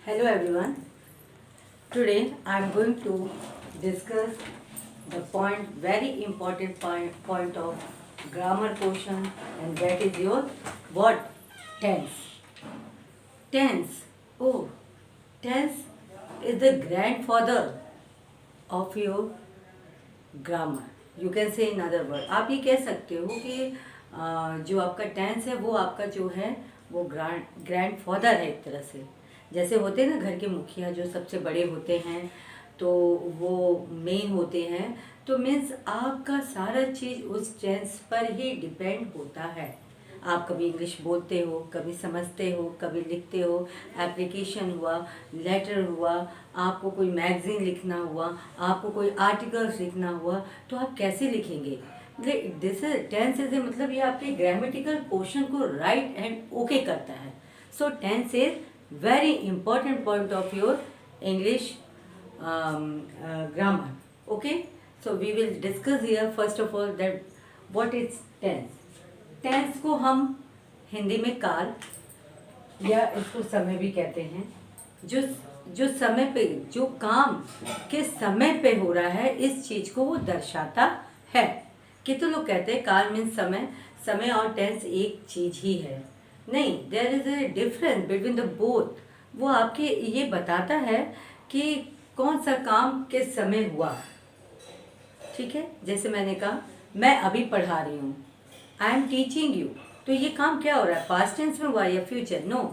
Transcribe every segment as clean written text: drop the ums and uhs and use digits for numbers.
Hello everyone. Today I am going to discuss the very important point of grammar portion, and that is your what? Tense. Tense. Oh, tense is the grandfather of your grammar. You can say in other word. आप ये कह सकते हो कि जो आपका tense है वो आपका जो है वो ग्रैंडफादर है एक तरह से। जैसे होते हैं ना घर के मुखिया जो सबसे बड़े होते हैं, तो वो मेन होते हैं, तो मीन्स आपका सारा चीज़ उस टेंस पर ही डिपेंड होता है। आप कभी इंग्लिश बोलते हो, कभी समझते हो, कभी लिखते हो, एप्लीकेशन हुआ, लेटर हुआ, आपको कोई मैगजीन लिखना हुआ, आपको कोई आर्टिकल्स लिखना हुआ, तो आप कैसे लिखेंगे? दिस इज टेंस इज मतलब ये आपके ग्रामेटिकल पोर्शन को राइट एंड ओके करता है। So tense is very important point of your English grammar. Okay, so we will discuss here first of all that what is tense. Tense को हम हिंदी में काल या इसको समय भी कहते हैं। जो जो समय पे जो काम किस समय पे हो रहा है इस चीज को वो दर्शाता है। कितने लोग कहते हैं काल मीन्स समय, समय और टेंस एक चीज ही है। नहीं, there is a difference between the both. वो आपके ये बताता है कि कौन सा काम किस समय हुआ। ठीक है, जैसे मैंने कहा मैं अभी पढ़ा रही हूँ, आई एम टीचिंग यू, तो ये काम क्या हो रहा है? पास्ट टेंस में हुआ या future? No,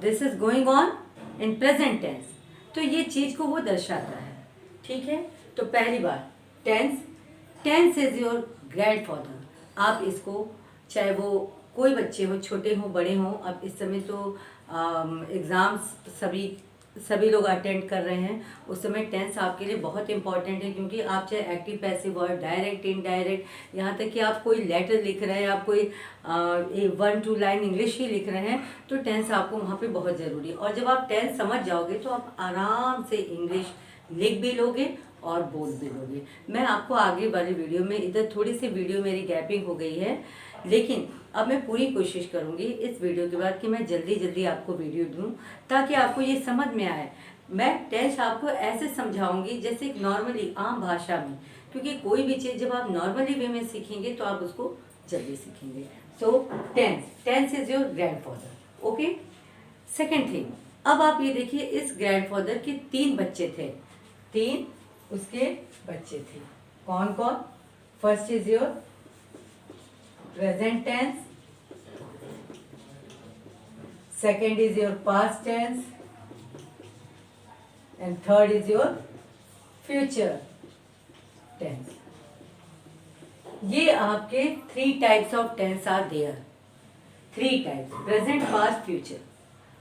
this is going on in present tense. तो ये चीज को वो दर्शाता है। ठीक है, तो पहली बात tense, tense is your grandfather. आप इसको चाहे वो कोई बच्चे हो, छोटे हो बड़े हो, अब इस समय तो एग्ज़ाम्स सभी लोग अटेंड कर रहे हैं, उस समय टेंस आपके लिए बहुत इंपॉर्टेंट है, क्योंकि आप चाहे active passive word, direct indirect, यहाँ तक कि आप कोई लेटर लिख रहे हैं, आप कोई 1-2 लाइन इंग्लिश ही लिख रहे हैं, तो टेंस आपको वहाँ पे बहुत ज़रूरी है। और जब आप टेंस समझ जाओगे तो आप आराम से इंग्लिश लिख भी लोगे और बोल भी लोगे। मैं आपको आगे वाली वीडियो में, इधर थोड़ी सी वीडियो मेरी गैपिंग हो गई है, लेकिन अब मैं पूरी कोशिश करूंगी इस वीडियो के बाद कि मैं जल्दी जल्दी आपको वीडियो दूं ताकि आपको ये समझ में आए। मैं टेंस आपको ऐसे समझाऊंगी जैसे नॉर्मली आम भाषा में, क्योंकि कोई भी चीज़ जब आप नॉर्मली वे में सीखेंगे तो आप उसको जल्दी सीखेंगे। So tense, tense is your grandfather. Okay, second thing, अब आप ये देखिए इस ग्रैंडफादर के 3 बच्चे थे, 3 उसके बच्चे थे। कौन कौन? First is your present tense, second is your past tense, and third is your future tense. ये आपके 3 types of tense are there. 3 types: present, past, future.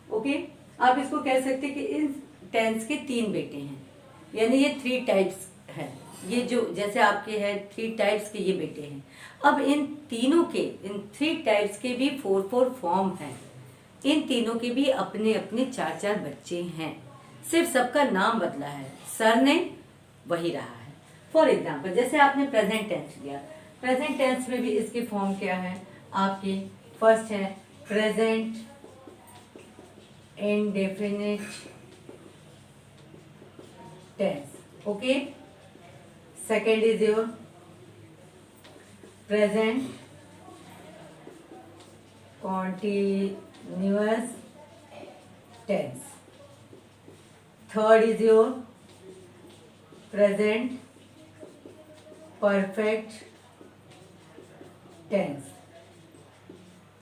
Okay, आप इसको कह सकते हैं कि इन टेंस के 3 बेटे हैं, यानी ये 3 टाइप्स हैं। ये जो जैसे आपके हैं 3 टाइप्स के ये बेटे हैं। अब इन तीनों के, इन 3 टाइप्स के भी 4 फॉर्म हैं। इन तीनों के भी अपने अपने 4 बच्चे हैं, सिर्फ सबका नाम बदला है, सरनेम वही रहा है। फॉर एग्जाम्पल, जैसे आपने प्रेजेंट टेंस लिया, प्रेजेंट टेंस में भी इसके फॉर्म क्या है आपके? फर्स्ट है present indefinite tense. Okay, second is your present continuous tense. Third is your present perfect tense.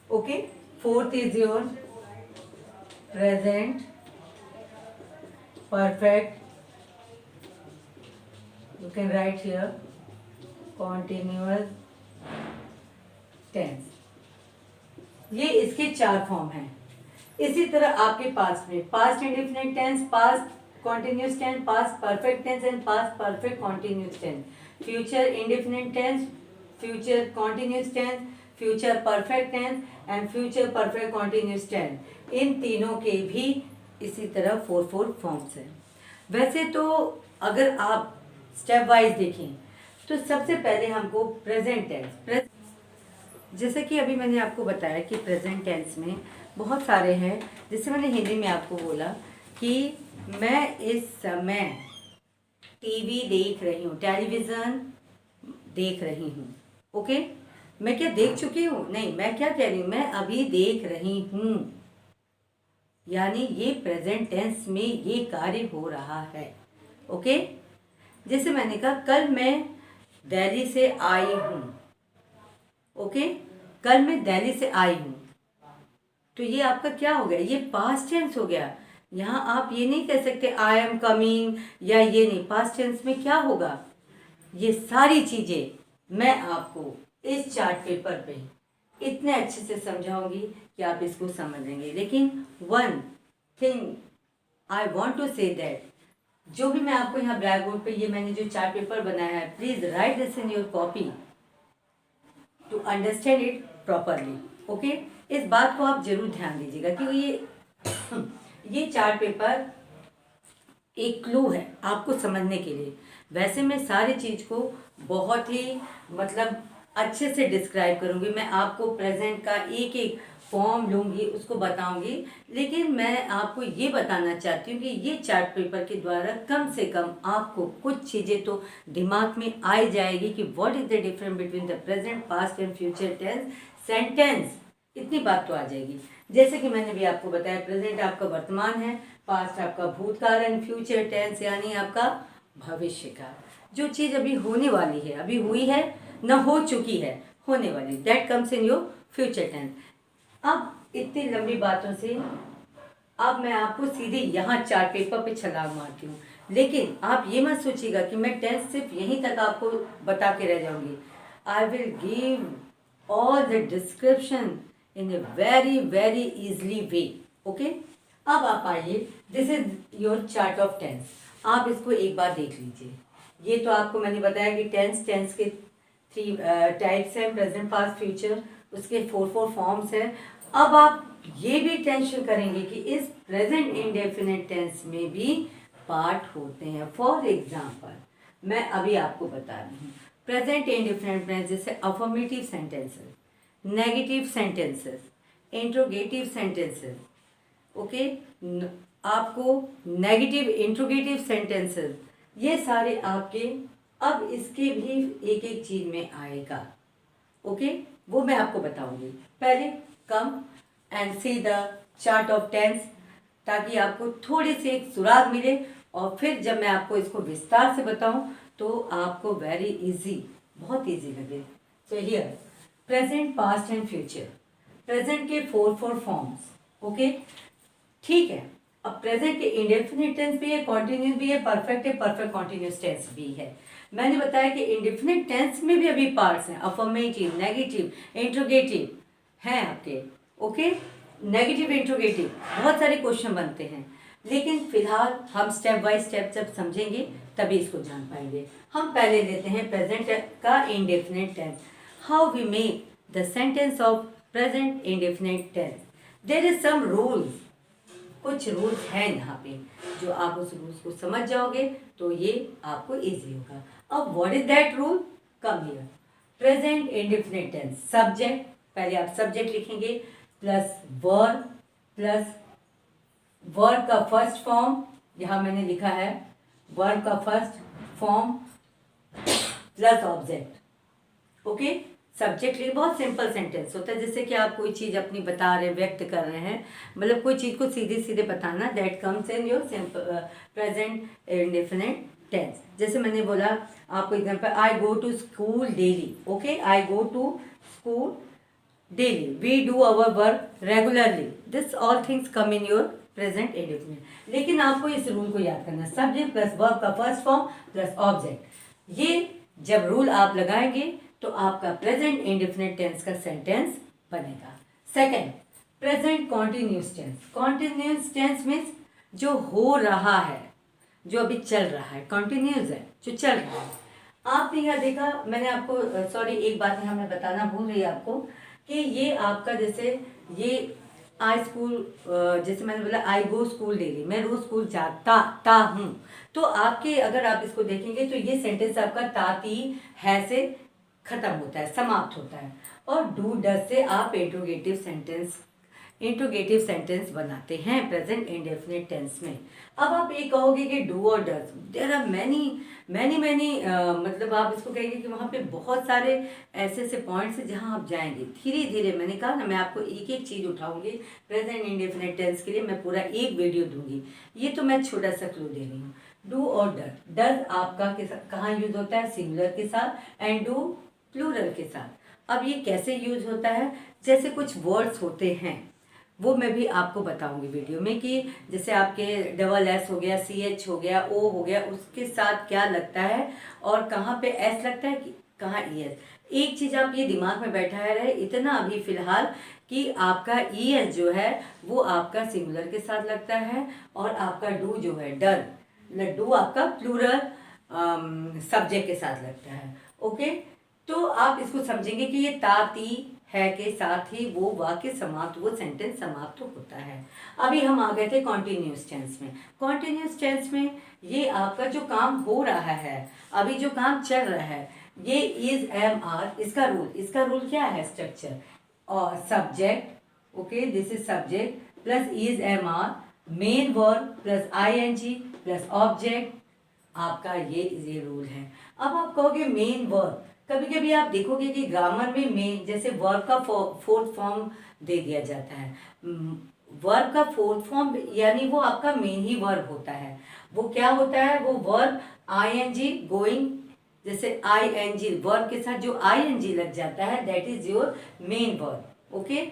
Okay, fourth is your present perfect, you can write here, continuous tense. ये इसके 4 form हैं। इसी तरह आपके पास्ट में past indefinite tense, past continuous tense, past perfect tense and past perfect continuous tense, future indefinite tense, future continuous tense, future perfect tense and future perfect continuous tense. इन तीनों के भी इसी तरह 4 फॉर्म्स हैं। वैसे तो अगर आप स्टेप वाइज देखें तो सबसे पहले हमको प्रेजेंट टेंस, जैसे कि अभी मैंने आपको बताया कि प्रेजेंट टेंस में बहुत सारे हैं। जैसे मैंने हिंदी में आपको बोला कि मैं इस समय टीवी देख रही हूँ, टेलीविज़न देख रही हूँ। ओके, मैं क्या देख चुकी हूँ? नहीं, मैं क्या कह रही हूँ, मैं अभी देख रही हूँ। यानी ये प्रेजेंट टेंस में ये कार्य हो रहा है। ओके, जैसे मैंने कहा कल मैं दिल्ली से आई हूँ। ओके, कल मैं दिल्ली से आई हूँ, तो ये आपका क्या हो गया? ये पास्ट टेंस हो गया। यहाँ आप ये नहीं कह सकते आई एम कमिंग या ये नहीं। पास्ट टेंस में क्या होगा? ये सारी चीज़ें मैं आपको इस चार्ट पेपर पे इतने अच्छे से समझाऊंगी कि आप इसको समझेंगे। लेकिन one thing I want to say that, जो भी मैं आपको यहाँ ब्लैक बोर्ड पे ये मैंने जो चार्ट पेपर बनाया है, please write this in your copy to understand it properly. Okay, इस बात को आप जरूर ध्यान दीजिएगा क्योंकि ये चार्ट पेपर एक क्लू है आपको समझने के लिए। वैसे मैं सारी चीज़ को बहुत ही मतलब अच्छे से डिस्क्राइब करूँगी। मैं आपको प्रेजेंट का एक एक फॉर्म लूँगी, उसको बताऊँगी। लेकिन मैं आपको ये बताना चाहती हूँ कि ये चार्ट पेपर के द्वारा कम से कम आपको कुछ चीज़ें तो दिमाग में आ जाएगी कि what is the difference between the present, past and future tense, sentence. इतनी बात तो आ जाएगी। जैसे कि मैंने भी आपको बताया, प्रेजेंट आपका वर्तमान है, पास्ट आपका भूतकाल एंड फ्यूचर टेंस यानी आपका भविष्य का। जो चीज़ अभी होने वाली है, अभी हुई है न हो चुकी है, होने वाली, that comes in your future tense. अब इतनी लंबी बातों से अब मैं आपको सीधे यहाँ चार्ट पेपर पे छलांग मारती हूँ। लेकिन आप ये मत सोचिएगा कि मैं टेंस सिर्फ यहीं तक आपको बता के रह जाऊँगी। I will give all the description in a very very easily way. Okay, अब आप आइए, this is your chart of tense. आप इसको एक बार देख लीजिए। ये तो आपको मैंने बताया कि टेंस के 3 टाइप्स हैं, प्रेजेंट, पास्ट, फ्यूचर। उसके 4 फॉर्म्स हैं। अब आप ये भी टेंशन करेंगे कि इस प्रेजेंट इंडेफिनिट टेंस में भी पार्ट होते हैं। फॉर एग्जाम्पल मैं अभी आपको बता रही हूँ, प्रेजेंट इंडेफिनिट टेंस जैसे affirmative sentences, negative sentences, interrogative sentences. Okay, आपको नेगेटिव इंट्रोगेटिव सेंटेंसेस, ये सारे आपके अब इसके भी एक एक चीज में आएगा। ओके, वो मैं आपको बताऊंगी। पहले come and see the chart of tense, ताकि आपको थोड़ी सी एक सुराग मिले, और फिर जब मैं आपको इसको विस्तार से बताऊं तो आपको वेरी इजी, बहुत इजी लगे। So here present, past and future. Present के 4 फॉर्म्स। ओके, ठीक है। अब प्रेजेंट के इंडेफिनिट टेंस भी है, कॉन्टिन्यूस भी है, परफेक्ट है, परफेक्ट कॉन्टिन्यूस टेंस भी है। मैंने बताया कि इंडेफिनिट टेंस में भी अभी पार्ट्स हैं, अफर्मेटिव, नेगेटिव, इंट्रोगेटिव हैं आपके। ओके, नेगेटिव, इंट्रोगेटिव, बहुत सारे क्वेश्चन बनते हैं। लेकिन फिलहाल हम स्टेप बाय स्टेप जब समझेंगे तभी इसको जान पाएंगे। हम पहले लेते हैं प्रेजेंट का indefinite tense. How we make the sentence of present indefinite tense. There is some rules, कुछ रूल्स हैं यहाँ पे, जो आप उस रूल्स को समझ जाओगे तो ये आपको इजी होगा। अब what is that rule? Come here. Present indefinite tense, subject, पहले आप सब्जेक्ट लिखेंगे प्लस वर्ब, प्लस वर्ब का फर्स्ट फॉर्म, यहाँ मैंने लिखा है वर्ब का first form plus object. Okay, subject लिए बहुत सिंपल सेंटेंस होता है, जैसे कि आप कोई चीज़ अपनी बता रहे हैं, व्यक्त कर रहे हैं, मतलब कोई चीज़ को सीधे सीधे बताना, that comes in your simple present indefinite tense. जैसे मैंने बोला आपको example, I go to school daily. Okay, I go to school daily, we do our work regularly, this all things come in your present indefinite. लेकिन आपको इस rule को याद करना, सब्जेक्ट प्लस वर्ब का फर्स्ट फॉर्म प्लस ऑब्जेक्ट। ये जब rule आप लगाएंगे तो आपका प्रेजेंट इंडेफिनिट टेंस का सेंटेंस बनेगा। Second, present continuous tense. Continuous tense means जो हो रहा है, जो अभी चल रहा है, कॉन्टिन्यूस है, जो चल रहा है। आपने यहाँ देखा, मैंने आपको सॉरी एक बात यहाँ मैं बताना भूल रही आपको कि ये आपका जैसे ये आई स्कूल, जैसे मैंने बोला आई गो स्कूल डेली, मैं रोज स्कूल जाता हूँ। तो आपके अगर आप इसको देखेंगे तो ये सेंटेंस आपका ताती है से खत्म होता है, समाप्त होता है। और डू डज से आप इंट्रोगेटिव सेंटेंस बनाते हैं प्रेजेंट इंडेफिनिट टेंस में। अब आप ये कहोगे कि डू और does, there are many many many, मतलब आप इसको कहेंगे कि वहाँ पे बहुत सारे ऐसे ऐसे पॉइंट्स हैं जहाँ आप जाएंगे धीरे धीरे। मैंने कहा ना, मैं आपको एक एक चीज़ उठाऊंगी प्रेजेंट इंडेफिनिट टेंस के लिए, मैं पूरा एक वीडियो दूंगी। ये तो मैं छोटा सा क्लू दे रही हूँ। डू और डज, डज आपका कहाँ यूज होता है? सिंगुलर के साथ, एंड डू प्लूरल के साथ। अब ये कैसे यूज होता है? जैसे कुछ वर्ड्स होते हैं, वो मैं भी आपको बताऊंगी वीडियो में, कि जैसे आपके डबल एस हो गया, सी एच हो गया, ओ हो गया, उसके साथ क्या लगता है और कहाँ पे एस लगता है, कहाँ ई एस। एक चीज़ आप ये दिमाग में बैठा रहे इतना अभी फिलहाल, कि आपका ई एस जो है वो आपका सिंगुलर के साथ लगता है, और आपका डू जो है, डन, डू आपका प्लूरल सब्जेक्ट के साथ लगता है। ओके, तो आप इसको समझेंगे कि ये ताती है के साथ ही वो वाक्य समाप्त, वो सेंटेंस समाप्त होता है। अभी हम आ गए थे कॉन्टिन्यूस टेंस में। कॉन्टिन्यूस टेंस में ये आपका जो काम हो रहा है, अभी जो काम चल रहा है, ये इज एम आर, इसका रूल क्या है? स्ट्रक्चर और subject, okay, this is subject plus is am are, main verb plus I N G plus object, आपका ये रूल है। अब आप कहोगे मेन वर्ब, कभी कभी आप देखोगे कि ग्रामर में मेन जैसे वर्ब का फोर्थ फॉर्म दे दिया जाता है। वर्ब का फोर्थ फॉर्म यानी वो आपका मेन ही वर्ब होता है। वो क्या होता है? वो verb I N G going, जैसे आई एन जी वर्ब के साथ जो आई एन जी लग जाता है, that is your main verb. Okay,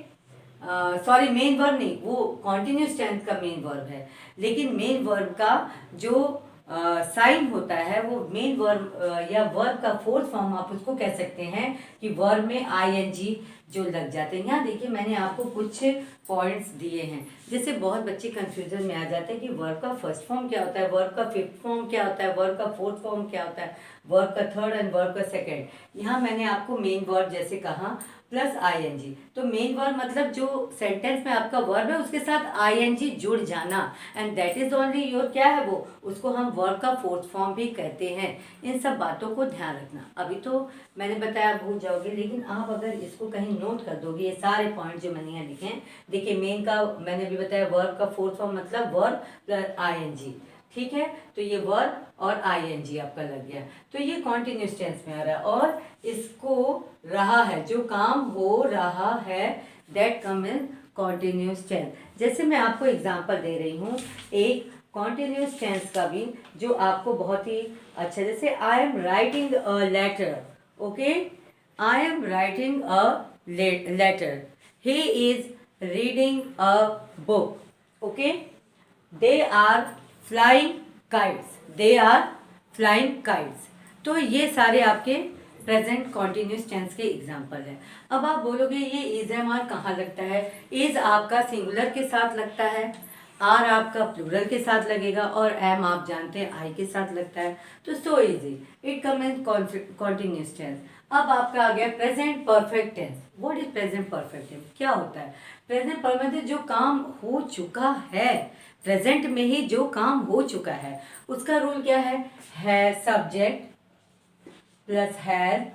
sorry, main verb नहीं, वो कॉन्टिन्यूस टेंस का मेन वर्ब है। लेकिन मेन वर्ब का जो साइन होता है वो मेन वर्ब या वर्ब का फोर्थ फॉर्म, आप उसको कह सकते हैं कि वर्ब में आई एन जी जो लग जाते हैं। यहाँ देखिए मैंने आपको कुछ पॉइंट्स दिए हैं, जिससे बहुत बच्चे कंफ्यूजन में आ जाते हैं कि वर्ब का फर्स्ट फॉर्म क्या होता है, वर्ब का फिफ्थ फॉर्म क्या होता है, वर्ब का फोर्थ फॉर्म क्या होता है, वर्ब का थर्ड एंड वर्ब का सेकेंड। यहाँ मैंने आपको मेन वर्ब जैसे कहा प्लस आई एन जी, तो मेन वर्ब मतलब जो सेंटेंस में आपका वर्ब है उसके साथ आई एन जी जुड़ जाना, and that is only your क्या है वो, उसको हम वर्ब का फोर्थ फॉर्म भी कहते हैं। इन सब बातों को ध्यान रखना। अभी तो मैंने बताया भूल जाओगे, लेकिन आप अगर इसको कहीं नोट कर दोगे, ये सारे पॉइंट जो मैंने यहाँ लिखे हैं, देखिए मेन का मैंने भी बताया, वर्ब का फोर्थ फॉर्म मतलब verb plus I N G, ठीक है, तो ये वर्ब और आई एन जी आपका लग गया, तो ये कॉन्टिन्यूस टेंस में आ रहा है। और इसको रहा है, जो काम हो रहा है, that come in continuous tense. जैसे मैं आपको एग्जांपल दे रही हूँ एक कॉन्टिन्यूस टेंस का भी, जो आपको बहुत ही अच्छा, जैसे I am writing a letter, okay, I am writing a letter, he is reading a book, okay, they are flying kites, they are flying kites. तो ये सारे आपके प्रेजेंट कॉन्टिन्यूस टेंस के एग्जाम्पल है। अब आप बोलोगे ये इज एम आर कहाँ लगता है? इज आपका सिंगुलर के साथ लगता है, आर आपका प्लूरल के साथ लगेगा, और एम आप जानते हैं आई के साथ लगता है। तो so easy, it come in continuous tense. अब आपका आ गया present perfect tense. What is present perfect tense? क्या होता है प्रेजेंट परफेक्ट? जो काम हो चुका है, प्रेजेंट में ही जो काम हो चुका है, उसका रूल क्या है सब्जेक्ट प्लस हैज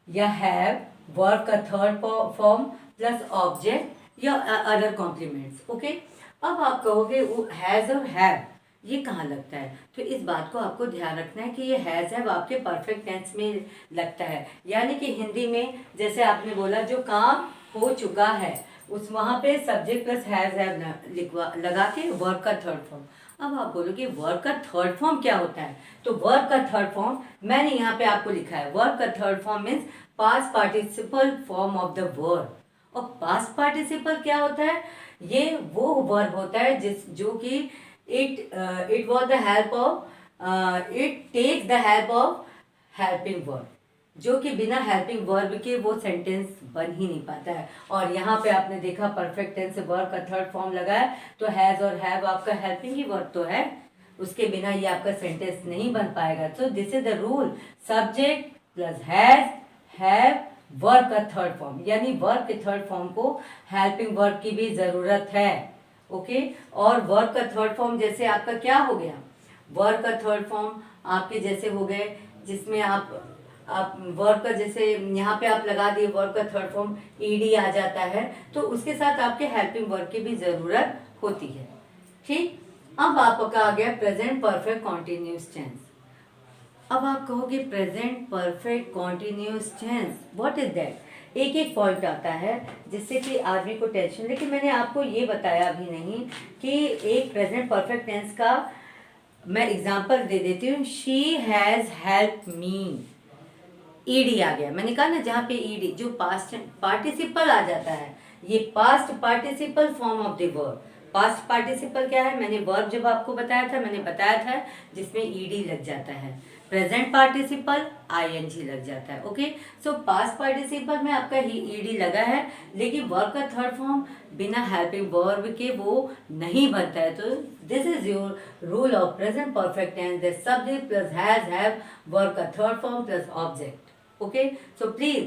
या हैव, वर्ब का थर्ड फॉर्म प्लस ऑब्जेक्ट या अदर कॉम्प्लीमेंट्स। ओके, अब आप कहोगे वो हैज और हैव ये कहाँ लगता है? तो इस बात को आपको ध्यान रखना है कि ये हैज हैव आपके परफेक्ट टेंस में लगता है। यानी कि हिंदी में जैसे आपने बोला जो काम हो चुका है, उस वहाँ पे सब्जेक्ट प्लस हैज हैव लिखवा लगा के वर्ब का थर्ड फॉर्म। अब आप बोलोगे वर्ब का थर्ड फॉर्म क्या होता है? तो वर्ब का थर्ड फॉर्म मैंने यहाँ पे आपको लिखा है, वर्ब का third form means past participle form of the verb. और पास्ट पार्टिसिपल क्या होता है? ये वो वर्ब होता है जो कि it was the help of it takes the help of helping verb, जो कि बिना हेल्पिंग वर्ब के वो सेंटेंस बन ही नहीं पाता है। और यहाँ पे आपने देखा परफेक्ट टेंस से वर्ब का थर्ड फॉर्म लगा है, तो हैज और हैव आपका हेल्पिंग ही वर्ब तो है, उसके बिना ये आपका सेंटेंस नहीं बन पाएगा। तो this is the rule, subject plus has have verb का थर्ड फॉर्म, यानी वर्ब के थर्ड फॉर्म को हेल्पिंग वर्ब की भी जरूरत है। ओके, और वर्ब का थर्ड फॉर्म जैसे आपका क्या हो गया, वर्ब का थर्ड फॉर्म आपके जैसे हो गए जिसमें आप आप वर्ब का जैसे यहाँ पे आप लगा दिए वर्ब का थर्ड फॉर्म ईडी आ जाता है, तो उसके साथ आपके हेल्पिंग वर्ब की भी ज़रूरत होती है। ठीक, अब आपका आ गया प्रेजेंट परफेक्ट कॉन्टिन्यूस टेंस। अब आप कहोगे present perfect continuous tense what is that. एक एक पॉइंट आता है जिससे कि आदमी को टेंशन, लेकिन मैंने आपको ये बताया भी नहीं कि एक प्रेजेंट परफेक्ट टेंस का मैं एग्जांपल दे देती हूँ। She has help me, ED आ गया, मैंने कहा ना जहाँ पे ईडी जो पास्ट पार्टिसिपल आ जाता है, ये past participle form of the verb. Past participle क्या है, मैंने वर्ब जब आपको बताया था मैंने बताया था जिसमें ईडी लग जाता है। प्रेजेंट पार्टिसिपल आईएनजी लग जाता है। ओके, सो पास्ट पार्टिसिपल में आपका ही ईडी लगा है, लेकिन वर्ब का थर्ड फॉर्म बिना हेल्पिंग वर्ब के वो नहीं बनता है। तो this is your rule of present perfect tense, the subject plus has have verb का third form plus object. Okay, so please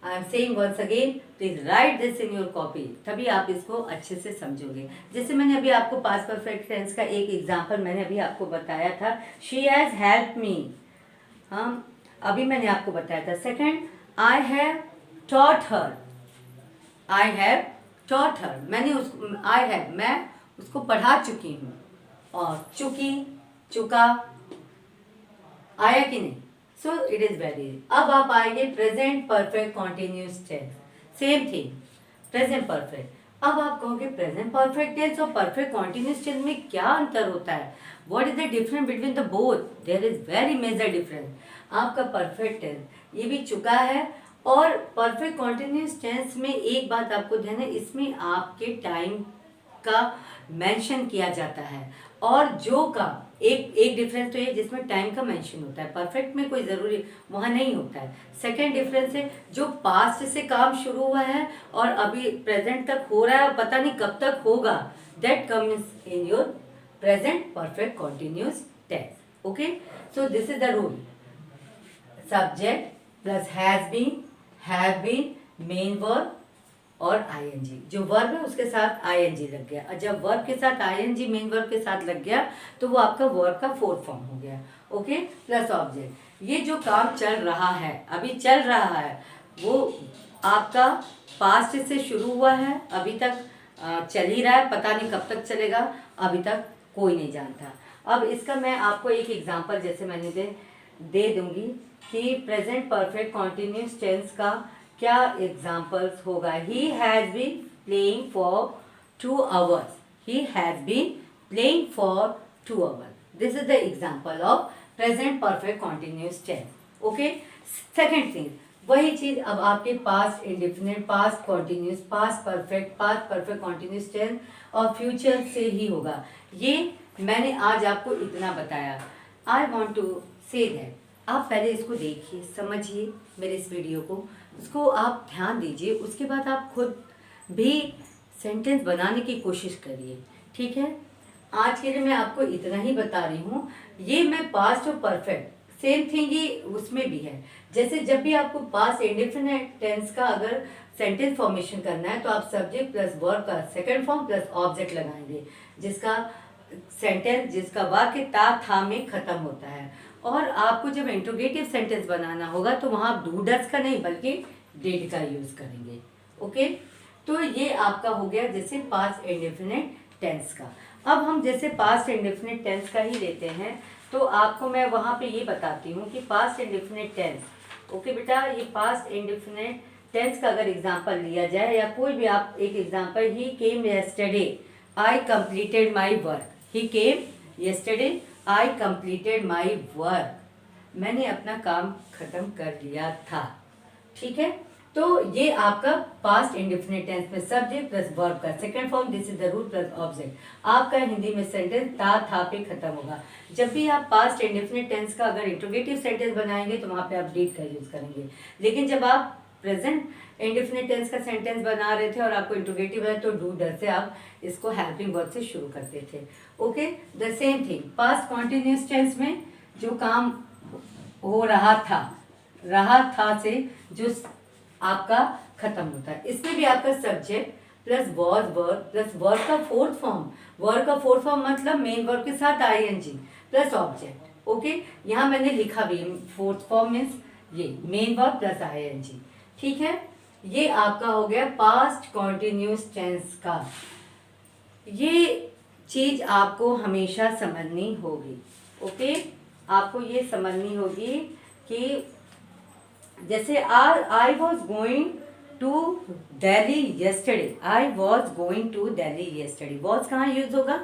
I am saying once again, please write this in your copy, तभी आप इसको अच्छे से समझोगे। जैसे मैंने अभी आपको पास्ट परफेक्ट टेंस का एक एग्जांपल मैंने अभी आपको बताया था, she has helped me। हाँ, अभी मैंने आपको बताया था। Second, I have taught her, I have taught her, मैंने उसको I have मैं उसको पढ़ा चुकी हूँ, और चुकी चुका आया कि नहीं। So it is very easy. अब आप आएंगे present perfect continuous tense, same thing present perfect. अब आप कहोगे प्रेजेंट परफेक्ट टेंस और परफेक्ट कॉन्टिन्यूस टेंस में क्या अंतर होता है, what is the difference between the both. There is very major difference. आपका परफेक्ट टेंस ये भी चुका है, और परफेक्ट कॉन्टिन्यूस टेंस में एक बात आपको ध्यान है, इसमें आपके टाइम का मेंशन किया जाता है, और जो का एक डिफरेंस तो ये जिसमें टाइम का मेंशन होता है, परफेक्ट में कोई ज़रूरी वहाँ नहीं होता है। सेकंड डिफरेंस है जो पास्ट से काम शुरू हुआ है और अभी प्रेजेंट तक हो रहा है और पता नहीं कब तक होगा, that comes in your present perfect continuous tense. Okay, so this is the rule, subject plus has been, have been, main verb और आईएनजी। जो वर्ब है उसके साथ आईएनजी लग गया, और जब वर्ब के साथ आईएनजी मेन वर्ब के साथ लग गया तो वो आपका वर्ब का फोर्थ फॉर्म हो गया। Okay, plus object. ये जो काम चल रहा है, अभी चल रहा है, वो आपका पास्ट से शुरू हुआ है, अभी तक चल ही रहा है, पता नहीं कब तक चलेगा, अभी तक कोई नहीं जानता। अब इसका मैं आपको एक एग्जाम्पल जैसे मैंने दे दूंगी कि प्रेजेंट परफेक्ट कॉन्टिन्यूस टेंस का क्या एग्जाम्पल्स होगा। He has been playing for 2 hours, he has been playing for 2 hours, this is the example of present perfect continuous tense. Okay, second thing वही चीज अब आपके past indefinite, past continuous, past perfect continuous tense और future से ही होगा। ये मैंने आज आपको इतना बताया। I want to say that आप पहले इसको देखिए, समझिए मेरे इस वीडियो को, उसको आप ध्यान दीजिए, उसके बाद आप खुद भी सेंटेंस बनाने की कोशिश करिए। ठीक है, आज के लिए मैं आपको इतना ही बता रही हूँ। ये मैं पास्ट और परफेक्ट सेम थिंग ही उसमें भी है। जैसे जब भी आपको पास्ट इंडेफिनिट टेंस का अगर सेंटेंस फॉर्मेशन करना है तो आप सब्जेक्ट प्लस वर्ब का सेकंड फॉर्म प्लस ऑब्जेक्ट लगाएंगे, जिसका सेंटेंस, जिसका वाक्य ता था में खत्म होता है। और आपको जब इंट्रोगेटिव सेंटेंस बनाना होगा तो वहाँ आप डू डज का नहीं बल्कि डिड का यूज करेंगे। ओके, तो ये आपका हो गया जैसे पास्ट इंडेफिनिट टेंस का। अब हम जैसे पास्ट इंडेफिनिट टेंस का ही लेते हैं, तो आपको मैं वहाँ पे ये बताती हूँ कि पास्ट इंडेफिनिट टेंस, ओके बेटा, ये पास्ट इंडेफिनिट टेंस का अगर एग्जांपल लिया जाए या कोई भी आप एक example, he came yesterday I completed my work, he came yesterday I completed my work, मैंने अपना काम खत्म कर लिया था। ठीक है, तो ये आपका पास्ट इंडेफिनिट टेंस में सब्जेक्ट प्लस वर्ब का second form, this is the root plus object. आपका हिंदी में सेंटेंस ता था पे खत्म होगा। जब भी आप पास्ट इंडेफिनिट टेंस का अगर इंट्रोगेटिव सेंटेंस बनाएंगे तो वहाँ पे आप डिड का यूज करेंगे, लेकिन जब आप प्रेजेंट इंडेफिनिट टेंस का सेंटेंस बना रहे थे और आपको इंट्रोगेटिव है तो डू डज से आप इसको हेल्पिंग वर्ब से शुरू करते थे। Okay, the same thing past continuous tense में जो काम हो रहा था से जो आपका खत्म होता है, इसमें भी आपका subject plus was verb plus verb का फोर्थ फॉर्म, वर्ब का फोर्थ फॉर्म मतलब मेन वर्ब के साथ आईएनजी प्लस ऑब्जेक्ट। ओके, यहाँ मैंने लिखा भी फोर्थ फॉर्म मीन्स ये मेन वर्ब प्लस आईएनजी, ठीक है। ये आपका हो गया पास्ट कॉन्टिन्यूस टेंस का। ये चीज आपको हमेशा समझनी होगी, ओके। आपको ये समझनी होगी कि जैसे I was going to Delhi yesterday, I was going to Delhi yesterday, was कहाँ यूज होगा?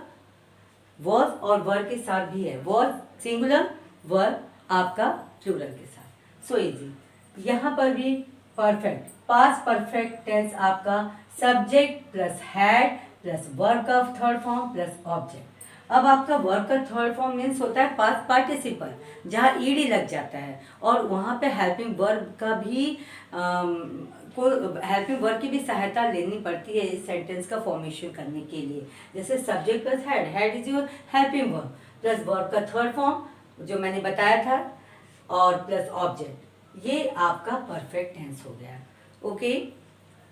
वॉज और वर्ब के साथ भी है, वॉज सिंगुलर, वर्ब आपका प्लूरल के साथ, सो इजी। यहाँ पर भी परफेक्ट, पास्ट परफेक्ट टेंस आपका subject plus had plus verb का थर्ड फॉर्म प्लस ऑब्जेक्ट। अब आपका वर्ब का थर्ड फॉर्म मीन्स होता है पास्ट पार्टिसिपल, जहाँ ईडी लग जाता है, और वहाँ पे हेल्पिंग वर्ब का भी हेल्पिंग वर्ब की भी सहायता लेनी पड़ती है इस सेंटेंस का फॉर्मेशन करने के लिए। जैसे subject plus had, had is your helping verb plus verb का थर्ड फॉर्म जो मैंने बताया था, और प्लस ऑब्जेक्ट, ये आपका परफेक्ट टेंस हो गया, okay.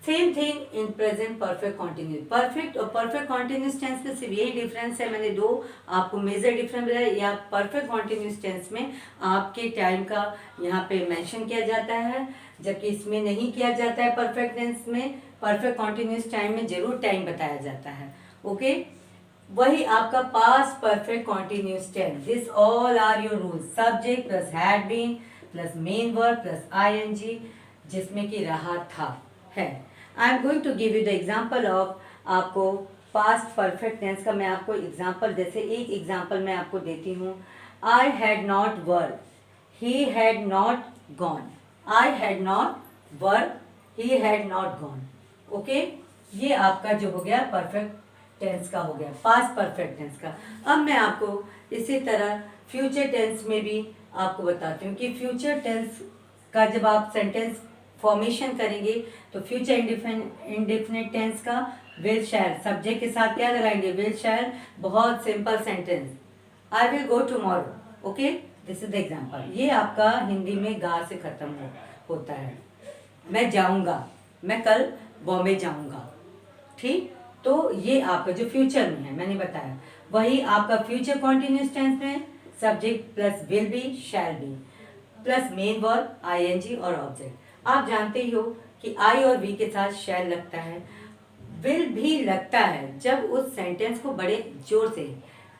Same thing in present perfect continuous. Perfect और परफेक्ट कॉन्टिन्यूस टेंस में सिर्फ यही डिफरेंस है, मैंने दो आपको मेजर डिफरेंस बताया। या परफेक्ट कॉन्टिन्यूस टेंस में आपके टाइम का यहाँ पे मेंशन किया जाता है, जबकि इसमें नहीं किया जाता है। परफेक्ट टेंस में, परफेक्ट कॉन्टिन्यूस टाइम में जरूर टाइम बताया जाता है, ओके। वही आपका past perfect continuous tense, this all are your rules, subject plus had been plus main verb plus I N G, जिसमें कि रहा था है। I am going to give you the example of आपको पास्ट परफेक्ट टेंस का। मैं आपको एग्जाम्पल, जैसे एक एग्जाम्पल मैं आपको देती हूँ। I had not work, he had not gone, I had not work, he had not gone, okay. ये आपका जो हो गया परफेक्ट टेंस का हो गया, पास्ट परफेक्ट टेंस का। अब मैं आपको इसी तरह फ्यूचर टेंस में भी आपको बताती हूँ कि फ्यूचर टेंस का जब आप सेंटेंस फॉर्मेशन करेंगे तो फ्यूचर इंडेफिनिट टेंस का विल शैल, सब्जेक्ट के साथ क्या लगाएंगे? Will shall. बहुत simple sentence, I will go tomorrow, okay, this is the example. ये आपका हिंदी में गा से खत्म होता है। मैं जाऊंगा, मैं कल बॉम्बे जाऊंगा, ठीक। तो ये आपका जो फ्यूचर में है मैंने बताया, वही आपका फ्यूचर कॉन्टिन्यूस टेंस में subject plus will be, shall be plus main verb I N G और ऑब्जेक्ट। आप जानते ही हो कि आई और वी के साथ शैल लगता है, विल भी लगता है जब उस सेंटेंस को बड़े जोर से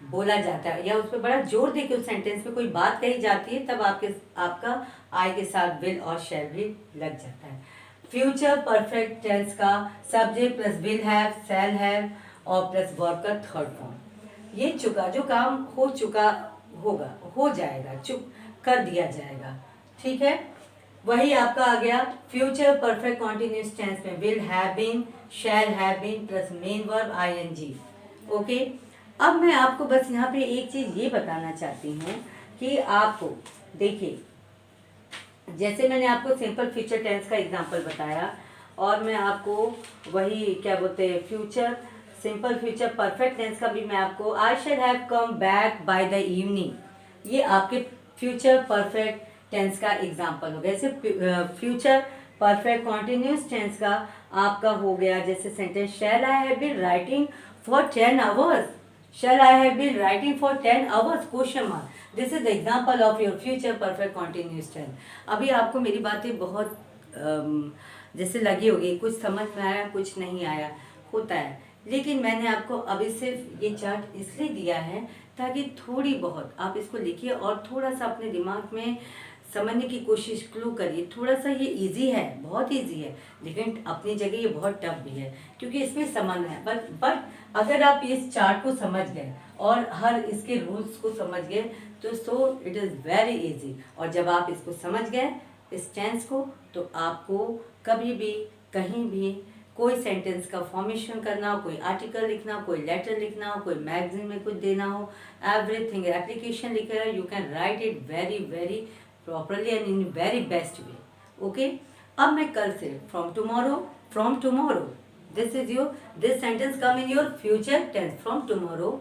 बोला जाता है या उस पर बड़ा जोर दे के उस सेंटेंस में कोई बात कही जाती है, तब आपका आई के साथ विल और शैल भी लग जाता है। फ्यूचर परफेक्ट टेंस का subject plus will have, shall have और प्लस वर्ब का थर्ड फॉर्म। ये चुका, जो काम हो चुका होगा, हो जाएगा, चुप कर दिया जाएगा, ठीक है। वही आपका आ गया फ्यूचर परफेक्ट कॉन्टिन्यूस टेंस में will have been, shall have been plus main verb I N G, okay. अब मैं आपको बस यहाँ पे एक चीज ये बताना चाहती हूँ कि आपको देखिए, जैसे मैंने आपको सिंपल फ्यूचर टेंस का एग्जांपल बताया, और मैं आपको वही क्या बोलते हैं future simple future perfect tense का भी मैं आपको, I shall have come back by the evening, ये आपके फ्यूचर परफेक्ट टेंस का एग्जांपल हो गया। जैसे फ्यूचर परफेक्ट कॉन्टिन्यूस टेंस का आपका हो गया, जैसे sentence shall I have been writing for 10 hours, shall I have been writing for 10 hours question mark, this is the example of your future perfect continuous tense. अभी आपको मेरी बातें बहुत जैसे लगी होगी, कुछ समझ में आया, कुछ नहीं आया, होता है, लेकिन मैंने आपको अभी सिर्फ ये चार्ट इसलिए दिया है ताकि थोड़ी बहुत आप इसको लिखिए और थोड़ा सा अपने दिमाग में समझने की कोशिश क्लू करिए। थोड़ा सा ये इजी है, बहुत इजी है, लेकिन अपनी जगह ये बहुत टफ भी है क्योंकि इसमें समझना है। बट अगर आप इस चार्ट को समझ गए और हर इसके रूल्स को समझ गए तो so it is very easy. और जब आप इसको समझ गए इस टेंस को, तो आपको कभी भी कहीं भी कोई सेंटेंस का फॉर्मेशन करना हो, कोई आर्टिकल लिखना हो, कोई लेटर लिखना हो, कोई मैगजीन में कुछ देना हो, एवरीथिंग एप्लीकेशन लिखना, you can write it very very properly and in very best way, okay. अब मैं कल से from tomorrow this sentence come in your future tense. From tomorrow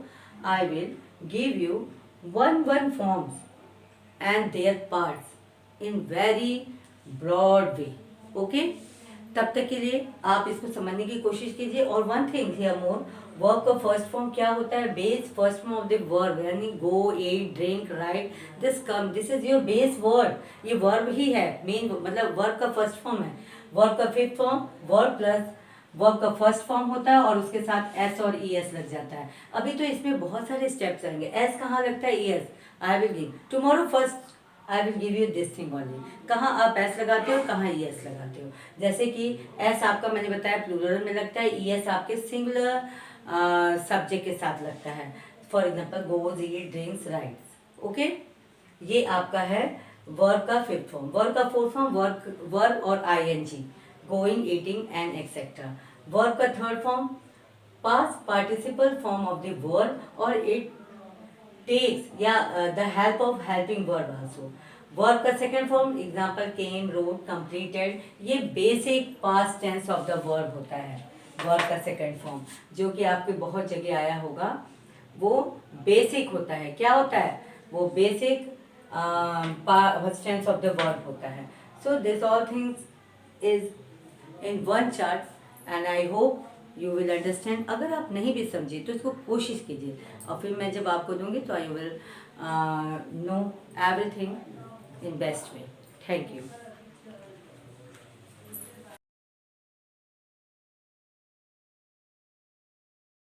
I will give you one forms and their parts in very broad way, okay. तब तक के लिए आप इसको समझने की कोशिश कीजिए। और one thing here more, verb का फर्स्ट फॉर्म क्या होता है? Base first form of the verb, यानी go, eat, drink, write, this come, this is your base verb. ये वर्ब ही है मेन, मतलब वर्ब का फर्स्ट फॉर्म है। वर्ब का fifth form verb plus verb का फर्स्ट फॉर्म होता है और उसके साथ एस और ई एस लग जाता है। अभी तो इसमें बहुत सारे स्टेप्स आएंगे। एस कहाँ लगता है? E S. I will give tomorrow first, I will give you this thing only. कहाँ आप एस लगाते हो, कहाँ ई एस लगाते हो। जैसे कि एस आपका मैंने बताया प्लूरल में लगता है, ई एस आपके सिंगुलर सब्जेक्ट के साथ लगता है। For example goes, eat, drinks, writes. Okay, ये आपका है वर्ब का फिफ्थ फॉर्म। वर्ब का फोर्थ फॉर्म वर्ब और I N G, going, eating and etcetera. Verb का third form past participle form of the verb और इट टेक्स या the help of helping verb also. Verb का second form example came, rode, completed, ये basic past tense of the verb होता है। Verb का second form जो कि आपके बहुत जगह आया होगा, वो बेसिक होता है। क्या होता है वो? Basic past tense of the verb होता है। So this all things is in one chart and I hope you will understand. अगर आप नहीं भी समझे तो इसको कोशिश कीजिए और फिर मैं जब आपको दूंगी तो I will know everything in best way. Thank you.